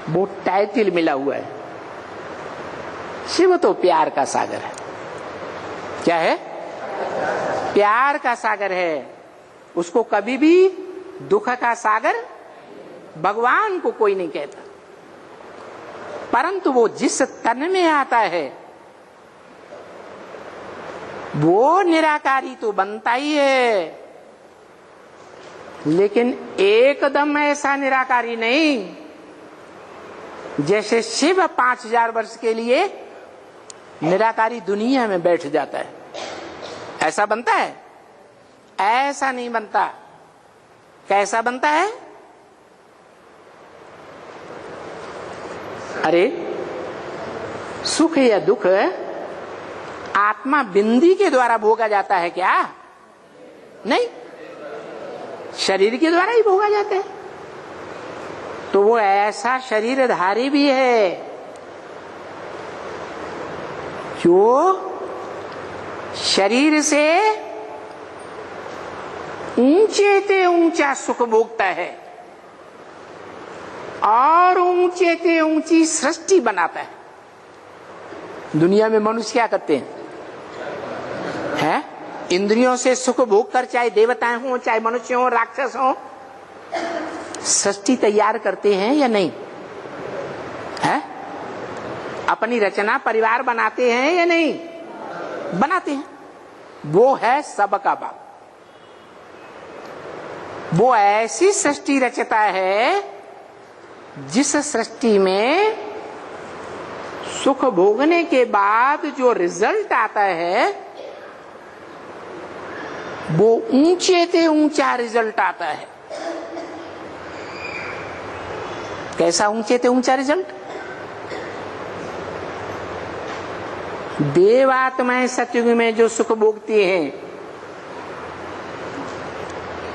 वो टाइटल मिला हुआ है। शिव तो प्यार का सागर है। क्या है? प्यार का सागर है। उसको कभी भी दुख का सागर भगवान को कोई नहीं कहता। परंतु वो जिस तन में आता है वो निराकारी तो बनता ही है, लेकिन एकदम ऐसा निराकारी नहीं जैसे शिव 5000 वर्ष के लिए निराकारी दुनिया में बैठ जाता है। ऐसा बनता है? ऐसा नहीं बनता। कैसा बनता है? अरे सुख या दुख आत्मा बिंदी के द्वारा भोगा जाता है क्या? नहीं, शरीर के द्वारा ही भोगा जाता है। तो वो ऐसा शरीरधारी भी है जो शरीर से ऊंचे से ऊंचा सुख भोगता है और ऊंचे से ऊंची सृष्टि बनाता है। दुनिया में मनुष्य क्या करते हैं? इंद्रियों से सुख भोग कर, चाहे देवताएं हों, चाहे मनुष्य हों, राक्षस हों, सृष्टि तैयार करते हैं या नहीं? है? अपनी रचना परिवार बनाते हैं या नहीं? बनाते हैं। वो है सबका बाप। वो ऐसी सृष्टि रचता है जिस सृष्टि में सुख भोगने के बाद जो रिजल्ट आता है वो ऊंचे से ऊंचा रिजल्ट आता है। कैसा ऊंचे से ऊंचा रिजल्ट? देवात्माएं सतयुग में जो सुख भोगती हैं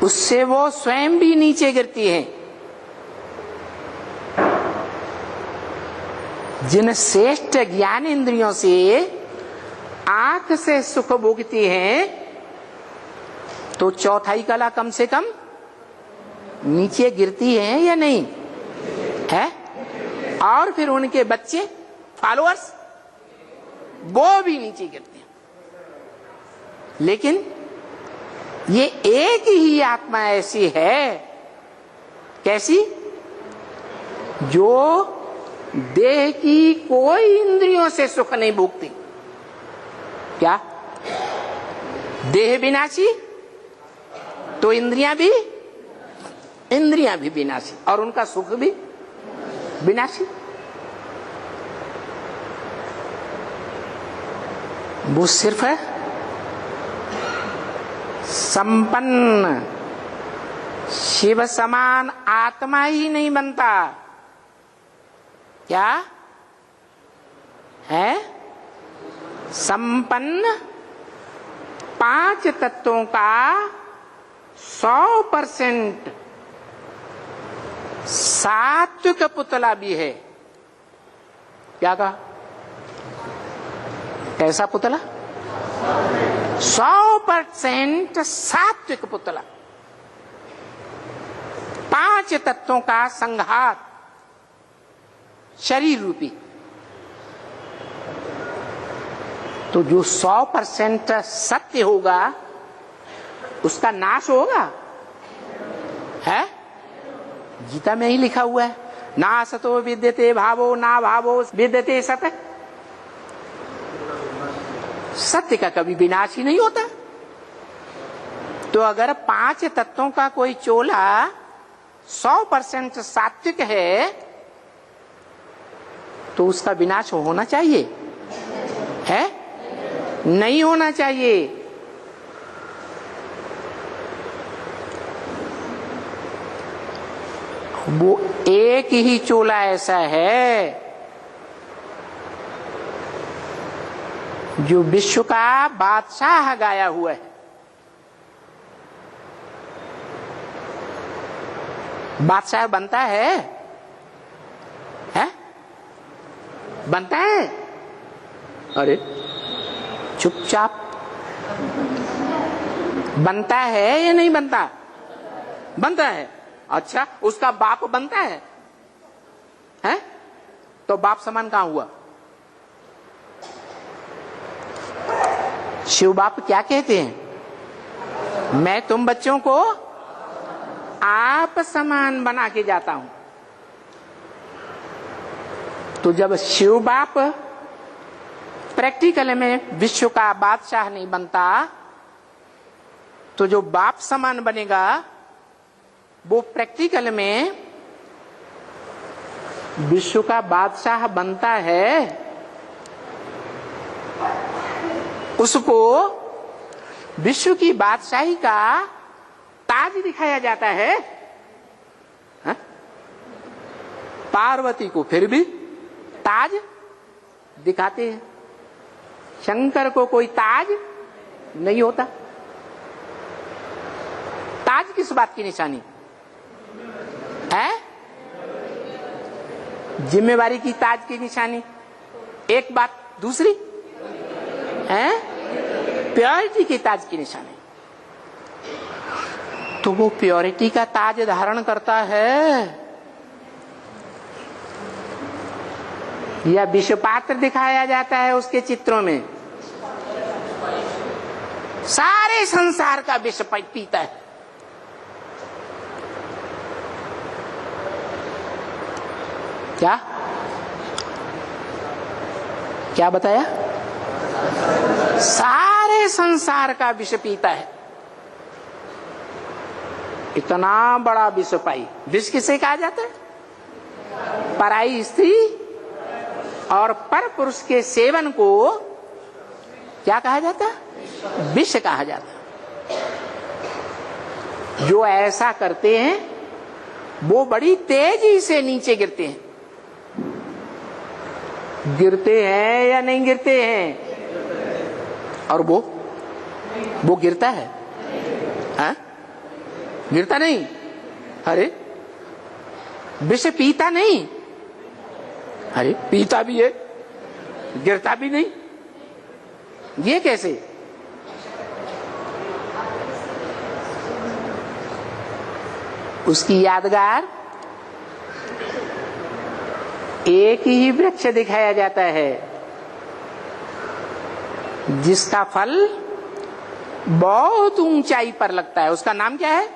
उससे वो स्वयं भी नीचे गिरती हैं। जिन श्रेष्ठ ज्ञान इंद्रियों से आंख से सुख भोगती हैं तो चौथाई कला कम से कम नीचे गिरती है या नहीं है? और फिर उनके बच्चे फॉलोअर्स वो भी नीचे गिरते हैं। लेकिन ये एक ही आत्मा ऐसी है, कैसी? जो देह की कोई इंद्रियों से सुख नहीं भोगती। क्या? देह विनाशी तो इंद्रियां भी विनाशी और उनका सुख भी विनाशी। वो सिर्फ है संपन्न शिव समान आत्मा ही नहीं बनता। क्या है? संपन्न 5 तत्वों का 100% सात्विक पुतला भी है। क्या कहा? कैसा पुतला? 100% सात्विक पुतला। 5 तत्वों का संघात शरीर रूपी। तो जो 100% सत्य होगा उसका नाश होगा? है? गीता में ही लिखा हुआ है, ना सतो विद्यते भावो ना भावो विद्यते सत। सत्य का कभी विनाश ही नहीं होता। तो अगर 5 तत्वों का कोई चोला 100% सात्विक है तो उसका विनाश होना चाहिए? है? नहीं होना चाहिए। वो एक ही चोला ऐसा है जो विश्व का बादशाह गाया हुआ है। बादशाह बनता है? बनता है? अरे चुपचाप। बनता है या नहीं बनता? बनता है। अच्छा, उसका बाप बनता है? तो बाप समान कहां हुआ? शिव बाप क्या कहते हैं? मैं तुम बच्चों को आप समान बना के जाता हूं। तो जब शिव बाप प्रैक्टिकल में विश्व का बादशाह नहीं बनता, तो जो बाप समान बनेगा वो प्रैक्टिकल में विश्व का बादशाह बनता है। उसको विश्व की बादशाही का ताज दिखाया जाता है। हा? पार्वती को फिर भी ताज दिखाते हैं, शंकर को कोई ताज नहीं होता। ताज किस बात की निशानी है? जिम्मेवारी की ताज की निशानी एक बात, दूसरी है प्योरिटी की ताज की निशानी। तो वो प्योरिटी का ताज धारण करता है या विष पात्र दिखाया जाता है उसके चित्रों में? सारे संसार का विष पीता है। क्या क्या बताया? सारे संसार का विष पीता है। इतना बड़ा विष पाई। विष किसे कहा जाता है? पराई स्त्री और पर पुरुष के सेवन को क्या कहा जाता है? विष कहा जाता है। जो ऐसा करते हैं वो बड़ी तेजी से नीचे गिरते हैं। गिरते हैं या नहीं गिरते हैं? और वो गिरता है? हाँ? गिरता नहीं? अरे विष पीता नहीं, अरे पीता भी है, गिरता भी नहीं। ये कैसे? उसकी यादगार एक ही वृक्ष दिखाया जाता है जिसका फल बहुत ऊंचाई पर लगता है। उसका नाम क्या है?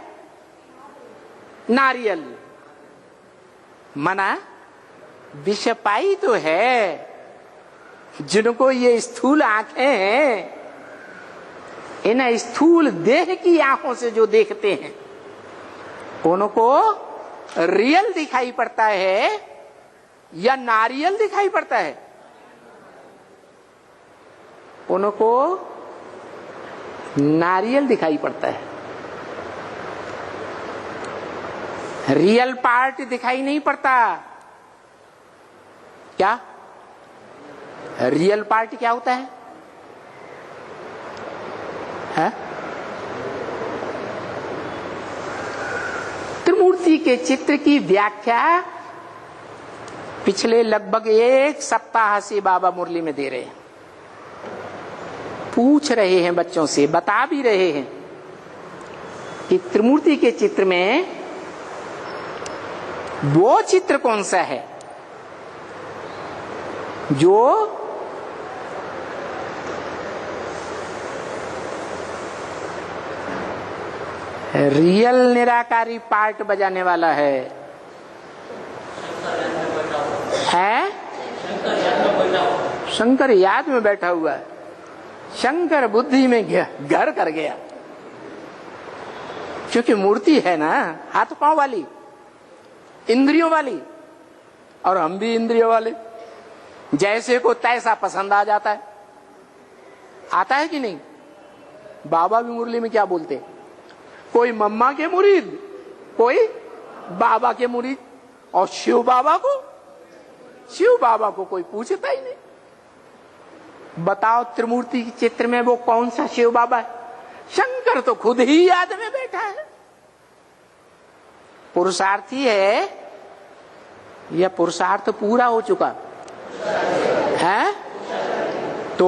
नारियल। मना विष पाई तो है। जिनको ये स्थूल आंखें हैं, इन स्थूल देह की आंखों से जो देखते हैं उनको रियल दिखाई पड़ता है या नारियल दिखाई पड़ता है? उनको नारियल दिखाई पड़ता है, रियल पार्ट दिखाई नहीं पड़ता। क्या रियल पार्ट क्या होता है? त्रिमूर्ति के चित्र की व्याख्या पिछले लगभग एक सप्ताह से बाबा मुरली में दे रहे हैं। पूछ रहे हैं बच्चों से, बता भी रहे हैं कि त्रिमूर्ति के चित्र में वो चित्र कौन सा है जो रियल निराकारी पार्ट बजाने वाला है? शंकर याद में बैठा हुआ है। शंकर बुद्धि में घर कर गया, क्योंकि मूर्ति है ना हाथ पांव वाली, इंद्रियों वाली, और हम भी इंद्रियों वाले। जैसे को तैसा पसंद आ जाता है। आता है कि नहीं? बाबा भी मुरली में क्या बोलते? कोई मम्मा के मुरीद, कोई बाबा के मुरीद, और शिव बाबा को कोई पूछता ही नहीं। बताओ त्रिमूर्ति के चित्र में वो कौन सा शिव बाबा है? शंकर तो खुद ही याद में बैठा है। पुरुषार्थी है या पुरुषार्थ पूरा हो चुका है? तो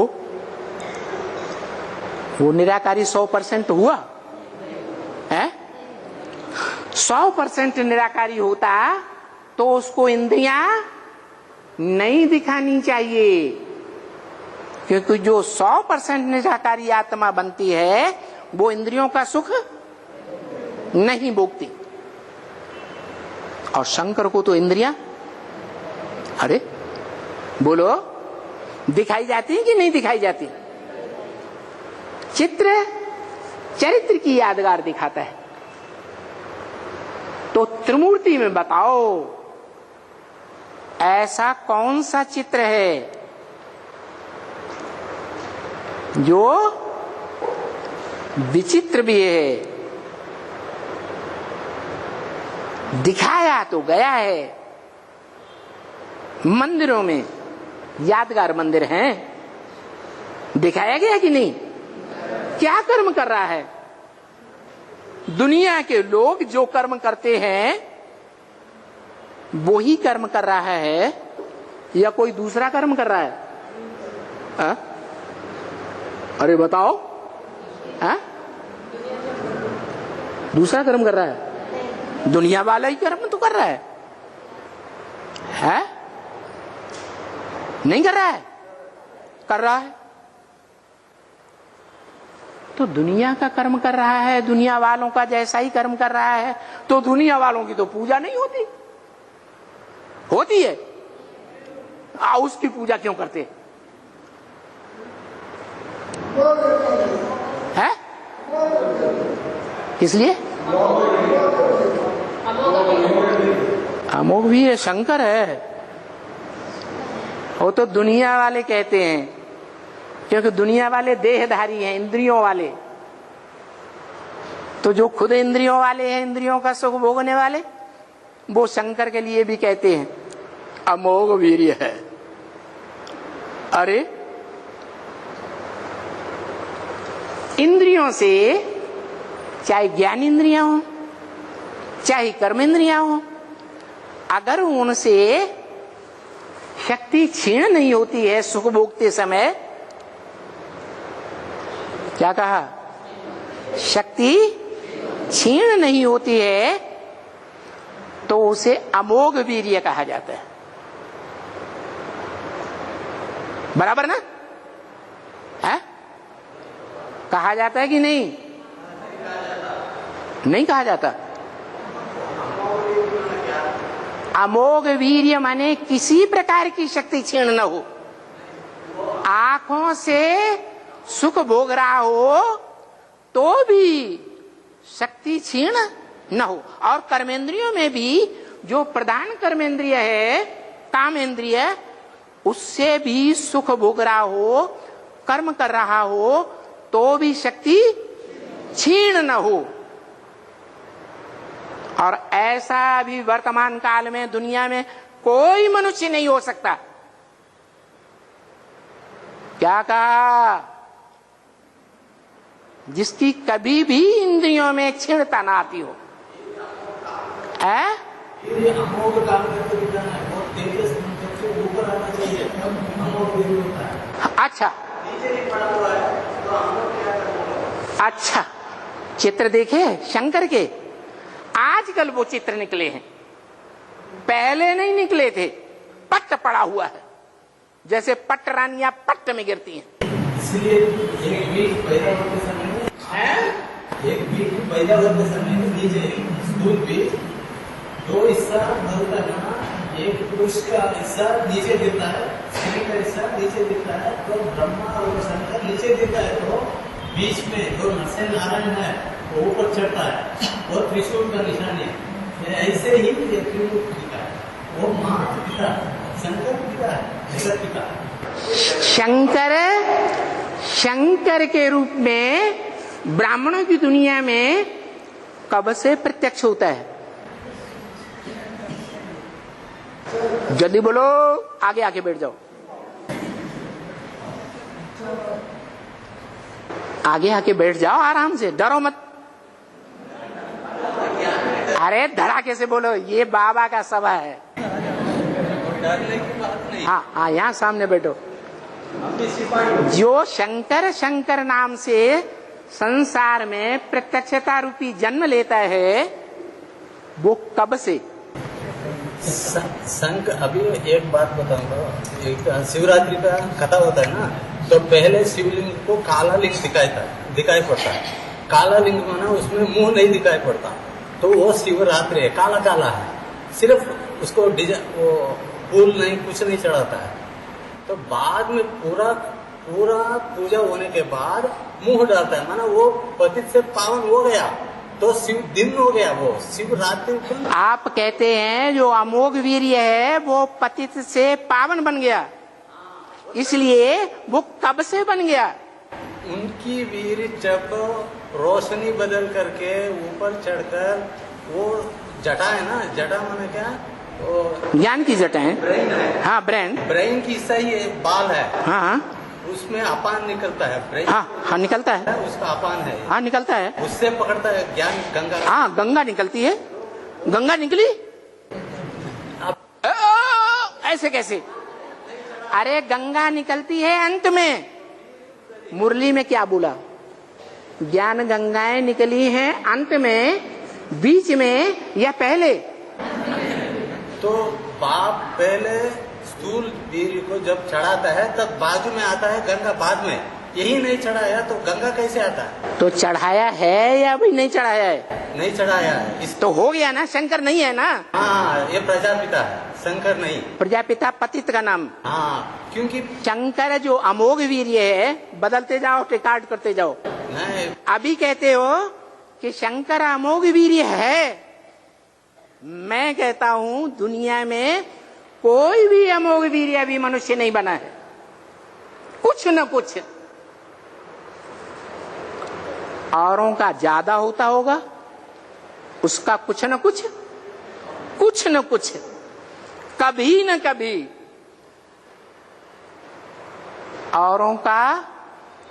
वो निराकारी 100% हुआ है? 100% निराकारी होता तो उसको इंद्रियां नहीं दिखानी चाहिए, क्योंकि जो 100% निराकारी आत्मा बनती है वो इंद्रियों का सुख नहीं भोगती। और शंकर को तो इंद्रियां, अरे बोलो, दिखाई जाती है कि नहीं दिखाई जाती? चित्र चरित्र की यादगार दिखाता है। तो त्रिमूर्ति में बताओ ऐसा कौन सा चित्र है जो विचित्र भी है, दिखाया तो गया है। मंदिरों में यादगार मंदिर हैं, दिखाया गया कि नहीं? क्या कर्म कर रहा है? दुनिया के लोग जो कर्म करते हैं वो ही कर्म कर रहा है या कोई दूसरा कर्म कर रहा है? आ? अरे बताओ, आ? दूसरा कर्म कर रहा है? दुनिया वाला ही कर्म तो कर रहा है, नहीं कर रहा है? कर रहा है। तो दुनिया का कर्म कर रहा है, दुनिया वालों का जैसा ही कर्म कर रहा है, तो दुनिया वालों की तो पूजा नहीं होती? होती है। उसकी पूजा क्यों करते हैं? इसलिए अमोघ भी है, शंकर है। वो तो दुनिया वाले कहते हैं, क्योंकि दुनिया वाले देहधारी हैं, इंद्रियों वाले। तो जो खुद इंद्रियों वाले हैं, इंद्रियों का सुख भोगने वाले, वो शंकर के लिए भी कहते हैं अमोघ वीर्य है। अरे इंद्रियों से, चाहे ज्ञान इंद्रियां हो चाहे कर्म इंद्रियां हो, अगर उनसे शक्ति क्षीण नहीं होती है सुख भोगते समय, क्या कहा? शक्ति क्षीण नहीं होती है तो उसे अमोघ वीर्य कहा जाता है। बराबर ना? है? कहा जाता है कि नहीं? नहीं कहा जाता। अमोघ वीर्य माने किसी प्रकार की शक्ति क्षीण न हो, आंखों से सुख भोग रहा हो तो भी शक्ति क्षीण न हो। और कर्मेंद्रियों में भी जो प्रधान कर्मेंद्रिय है कामेंद्रिय, उससे भी सुख भोग रहा हो, कर्म कर रहा हो तो भी शक्ति क्षीण न हो। और ऐसा भी वर्तमान काल में दुनिया में कोई मनुष्य नहीं हो सकता। क्या कहा? जिसकी कभी भी इंद्रियों में क्षीणता ना आती हो। अच्छा अच्छा, चित्र देखे शंकर के, आजकल वो चित्र निकले हैं, पहले नहीं निकले थे। पट्ट पड़ा हुआ है, जैसे पट्ट रानियां पट्ट में गिरती हैं। इसलिए एक बीज पैदा होते समय नीचे दूध बीज दो हिस्सा भरता है, एक पुरुष का हिस्सा नीचे गिरता है, स्त्री का हिस्सा नीचे गिरता है, तो ब्रह्मा और शंकर नीचे गिरता है, तो बीच में जो नरसिंह नारायण है वो ऊपर चढ़ता है और त्रिशूल का निशान है। ऐसे ही ये त्रिमूर्ति पिता है, वो माँ पिता, शंकर पिता है, जगत पिता। शंकर के रूप में ब्राह्मणों की दुनिया में कब से प्रत्यक्ष होता है? जल्दी बोलो, आगे आके बैठ जाओ, आगे आके बैठ जाओ, आराम से, डरो मत। अरे धड़ाके से बोलो, ये बाबा का सभा है। हाँ हाँ, यहाँ सामने बैठो। जो शंकर शंकर नाम से संसार में प्रत्यक्षता रूपी जन्म लेता है, वो कब से? संक अभी एक बात बताऊंगा, एक शिवरात्रि का कथा होता है ना, तो पहले शिवलिंग को काला लिंग दिखाई पड़ता है। काला लिंग माना उसमें मुंह नहीं दिखाई पड़ता, तो वो शिवरात्रि है, काला काला है, सिर्फ उसको वो फूल नहीं, कुछ नहीं चढ़ाता है। तो बाद में पूरा पूजा होने के बाद मुंह डालता है, माना वो पतित से पावन हो गया, तो शिव दिन हो गया, वो शिवरात्रि। आप कहते हैं जो अमोघ वीर्य है वो पतित से पावन बन गया, इसलिए वो कब से बन गया? उनकी वीर जब रोशनी बदल करके ऊपर चढ़कर, वो जटा है ना, जटा माने क्या, वो ज्ञान की जटा है, ब्रेन है। हाँ ब्रेन की हिस्सा ही बाल है, हाँ उसमें अपान निकलता है, ब्रेन हाँ निकलता है, उसका अपान है, हाँ निकलता है, उससे पकड़ता है ज्ञान गंगा। हाँ गंगा निकलती है, गंगा निकली ऐसे कैसे? अरे गंगा निकलती है अंत में, मुरली में क्या बोला? ज्ञान गंगाएं निकली हैं अंत में, बीच में या पहले? तो बाप पहले स्थूल वीर को जब चढ़ाता है तब बाजू में आता है गंगा बाद में, यही नहीं चढ़ाया तो गंगा कैसे आता है? तो चढ़ाया है या अभी नहीं चढ़ाया है? नहीं चढ़ाया है, तो हो गया ना, शंकर नहीं है ना। हाँ, ये प्रजापिता है, शंकर नहीं। प्रजापिता पतित का नाम। हाँ, क्योंकि शंकर जो अमोघ वीर्य है, बदलते जाओ, रिकॉर्ड करते जाओ। नहीं, अभी कहते हो कि शंकर अमोघ वीर्य है, मैं कहता हूं दुनिया में कोई भी अमोघ वीर्य अभी मनुष्य नहीं बना है, कुछ न कुछ औरों का ज्यादा होता होगा, उसका कुछ न कुछ कभी न कभी औरों का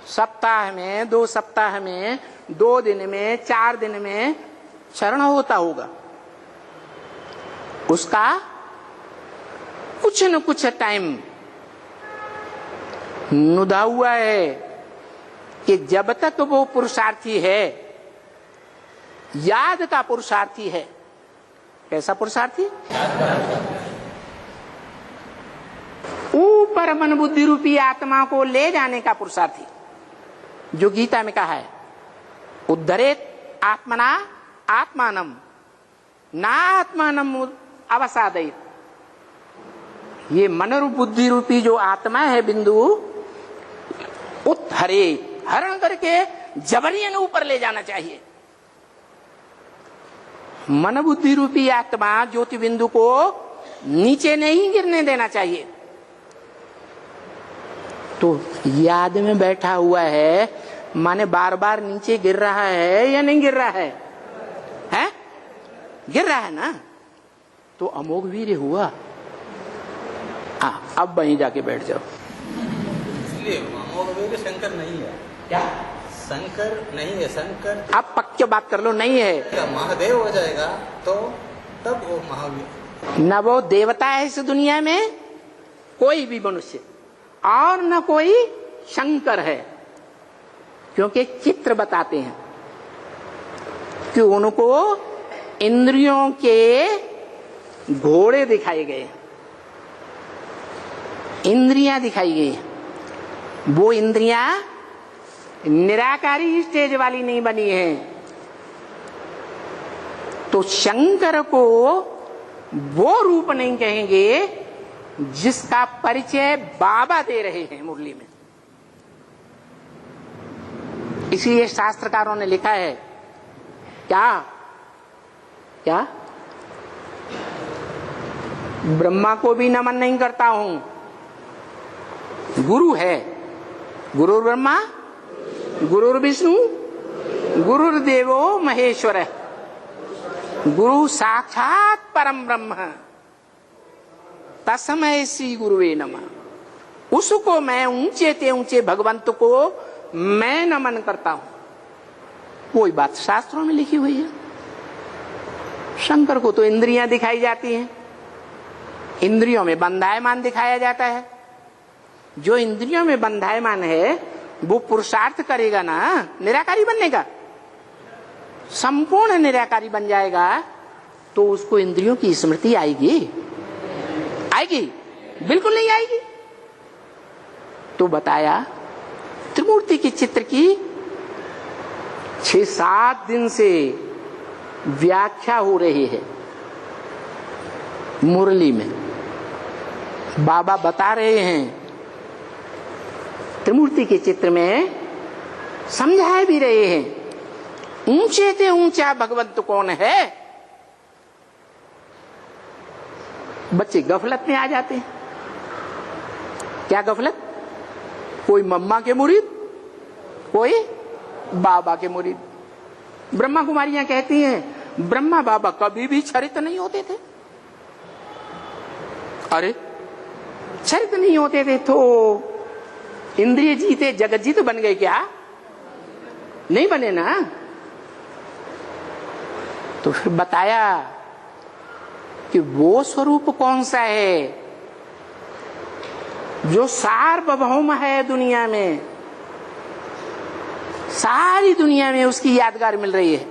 सप्ताह में, 2 सप्ताह में, 2 दिन में, 4 दिन में चरण होता होगा, उसका कुछ न कुछ टाइम नुदा हुआ है कि जब तक वो पुरुषार्थी है, याद का पुरुषार्थी है। कैसा पुरुषार्थी? ऊपर मन बुद्धि रूपी आत्मा को ले जाने का पुरुषार्थी, जो गीता में कहा है, उद्धरेत आत्मना आत्मानम ना आत्मानम अवसादयित। ये मन रूप बुद्धि रूपी जो आत्मा है बिंदु, उत्थरे, हरण करके जबरियन ऊपर ले जाना चाहिए। मन बुद्धि रूपी आत्मा ज्योति बिंदु को नीचे नहीं गिरने देना चाहिए। तो याद में बैठा हुआ है, माने बार बार नीचे गिर रहा है या नहीं गिर रहा है? हैं? गिर रहा है ना, तो अमोघ वीर्य हुआ। अब वहीं जाके बैठ जाओ। इसलिए अमोघ वीर्य शंकर नहीं है। क्या? शंकर नहीं है, शंकर। अब पक्के बात कर लो, नहीं है। महादेव हो जाएगा तो तब वो महावीर। न वो देवता है इस दुनिया में, कोई भी मनुष्य, और न कोई शंकर है, क्योंकि चित्र बताते हैं कि उनको इंद्रियों के घोड़े दिखाए गए, इंद्रियां दिखाई गई। वो इंद्रियां निराकारी स्टेज वाली नहीं बनी है। तो शंकर को वो रूप नहीं कहेंगे जिसका परिचय बाबा दे रहे हैं मुरली में। इसलिए शास्त्रकारों ने लिखा है, क्या क्या ब्रह्मा को भी नमन नहीं करता हूं, गुरु है, गुरु ब्रह्मा गुरु विष्णु गुरुर्देवो महेश्वर, गुरु साक्षात परम ब्रह्म तस्मै श्री गुरुवे नमः। उसको मैं, ऊंचे ते ऊंचे भगवंत को मैं नमन करता हूं। कोई बात शास्त्रों में लिखी हुई है। शंकर को तो इंद्रियां दिखाई जाती हैं, इंद्रियों में बंधायमान दिखाया जाता है। जो इंद्रियों में बंधायमान है वो पुरुषार्थ करेगा ना निराकारी बनने का, संपूर्ण निराकारी बन जाएगा, तो उसको इंद्रियों की स्मृति आएगी। आएगी? बिल्कुल नहीं आएगी। तो बताया त्रिमूर्ति के चित्र की 6-7 दिन से व्याख्या हो रही है मुरली में। बाबा बता रहे हैं त्रिमूर्ति के चित्र में, समझा भी रहे हैं ऊंचे से ऊंचा भगवंत कौन है। बच्चे गफलत में आ जाते हैं। क्या गफलत? कोई मम्मा के मुरीद, कोई बाबा के मुरीद। ब्रह्मा कुमारियां कहती हैं ब्रह्मा बाबा कभी भी चरित नहीं होते थे। अरे चरित नहीं होते थे तो इंद्रिय जीते जगत जीत बन गए क्या? नहीं बने ना। तो फिर बताया कि वो स्वरूप कौन सा है जो सार्वभौम है दुनिया में, सारी दुनिया में उसकी यादगार मिल रही है।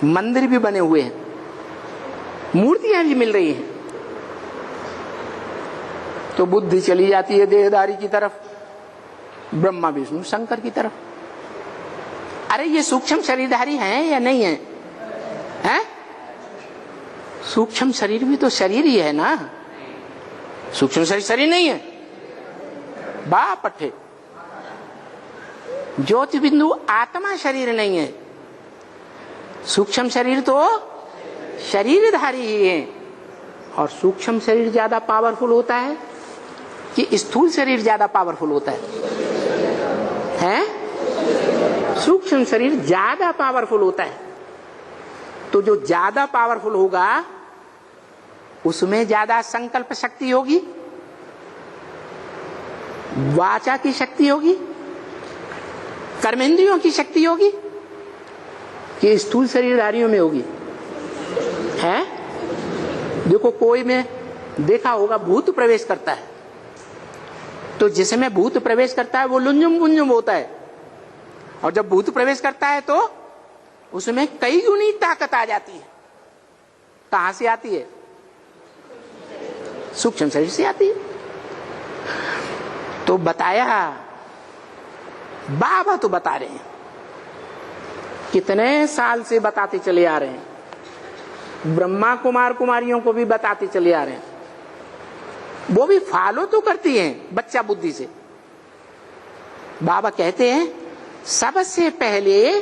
मंदिर भी बने हुए हैं, मूर्तियां भी मिल रही हैं। तो बुद्धि चली जाती है देहदारी की तरफ, ब्रह्मा विष्णु शंकर की तरफ। अरे ये सूक्ष्म शरीरधारी हैं या नहीं है? हैं? सूक्ष्म शरीर भी तो शरीर ही है ना। सूक्ष्म शरीर शरीर नहीं है? बा पट्टे। ज्योति बिंदु आत्मा शरीर नहीं है। सूक्ष्म शरीर तो शरीरधारी ही है। और सूक्ष्म शरीर ज्यादा पावरफुल होता है कि स्थूल शरीर ज्यादा पावरफुल होता है? सूक्ष्म शरीर ज्यादा पावरफुल होता है। तो जो ज्यादा पावरफुल होगा उसमें ज्यादा संकल्प शक्ति होगी, वाचा की शक्ति होगी, कर्मेंद्रियों की शक्ति होगी कि स्थूल शरीरधारियों में होगी। है? देखो कोई में देखा होगा भूत प्रवेश करता है, तो जिसमें भूत प्रवेश करता है वो लुंजुम गुंजुम होता है। और जब भूत प्रवेश करता है तो उसमें कई गुनी ताकत आ जाती है। कहां से आती है? सूक्ष्म शरीर से आती है। तो बताया, बाबा तो बता रहे हैं, कितने साल से बताते चले आ रहे हैं, ब्रह्मा कुमार कुमारियों को भी बताते चले आ रहे हैं। वो भी फॉलो तो करती हैं बच्चा बुद्धि से। बाबा कहते हैं सबसे पहले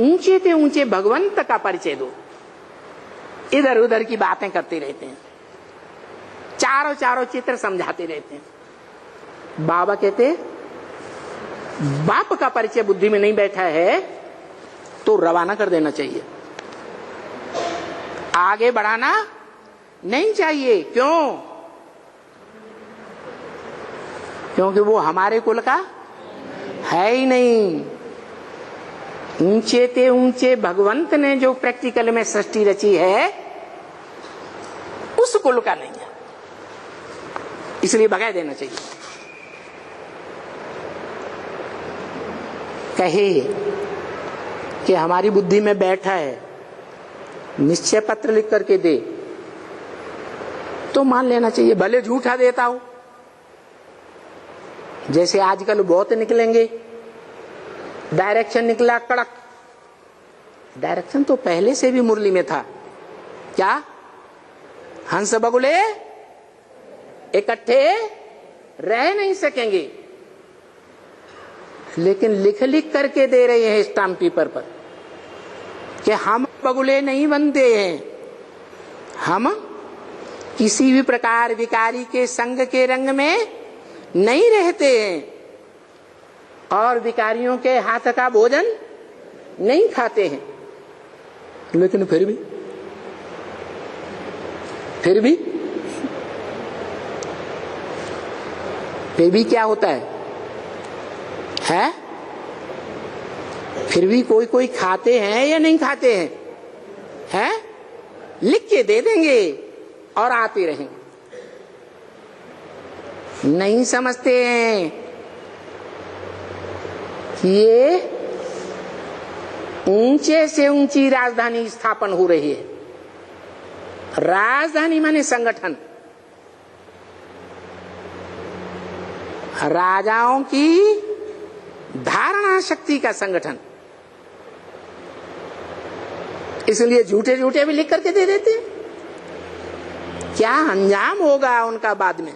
ऊंचे से ऊंचे भगवंत का परिचय दो। इधर उधर की बातें करते रहते हैं, चारों चारों चित्र समझाते रहते हैं। बाबा कहते बाप का परिचय बुद्धि में नहीं बैठा है तो रवाना कर देना चाहिए, आगे बढ़ाना नहीं चाहिए। क्यों? क्योंकि वो हमारे कुल का है ही नहीं। ऊंचे ते ऊंचे भगवंत ने जो प्रैक्टिकल में सृष्टि रची है उस कुल का नहीं है, इसलिए भगा देना चाहिए। कहे कि हमारी बुद्धि में बैठा है, निश्चय पत्र लिख करके दे तो मान लेना चाहिए, भले झूठा देता हो। जैसे आजकल बहुत निकलेंगे, डायरेक्शन निकला कड़क। डायरेक्शन तो पहले से भी मुरली में था। क्या? हंस बगुले इकट्ठे रह नहीं सकेंगे, लेकिन लिख लिख करके दे रहे हैं स्टाम्प पेपर पर कि हम बगुले नहीं बनते हैं, हम किसी भी प्रकार विकारी के संग के रंग में नहीं रहते हैं और विकारियों के हाथ का भोजन नहीं खाते हैं। लेकिन फिर भी क्या होता है? फिर भी कोई कोई खाते हैं या नहीं खाते हैं? हैं? लिख के दे देंगे और आते रहेंगे। नहीं समझते हैं कि ये ऊंचे से ऊंची राजधानी स्थापन हो रही है। राजधानी माने संगठन, राजाओं की धारणा शक्ति का संगठन, इसलिए झूठे भी लिख करके दे देते। क्या अंजाम होगा उनका बाद में।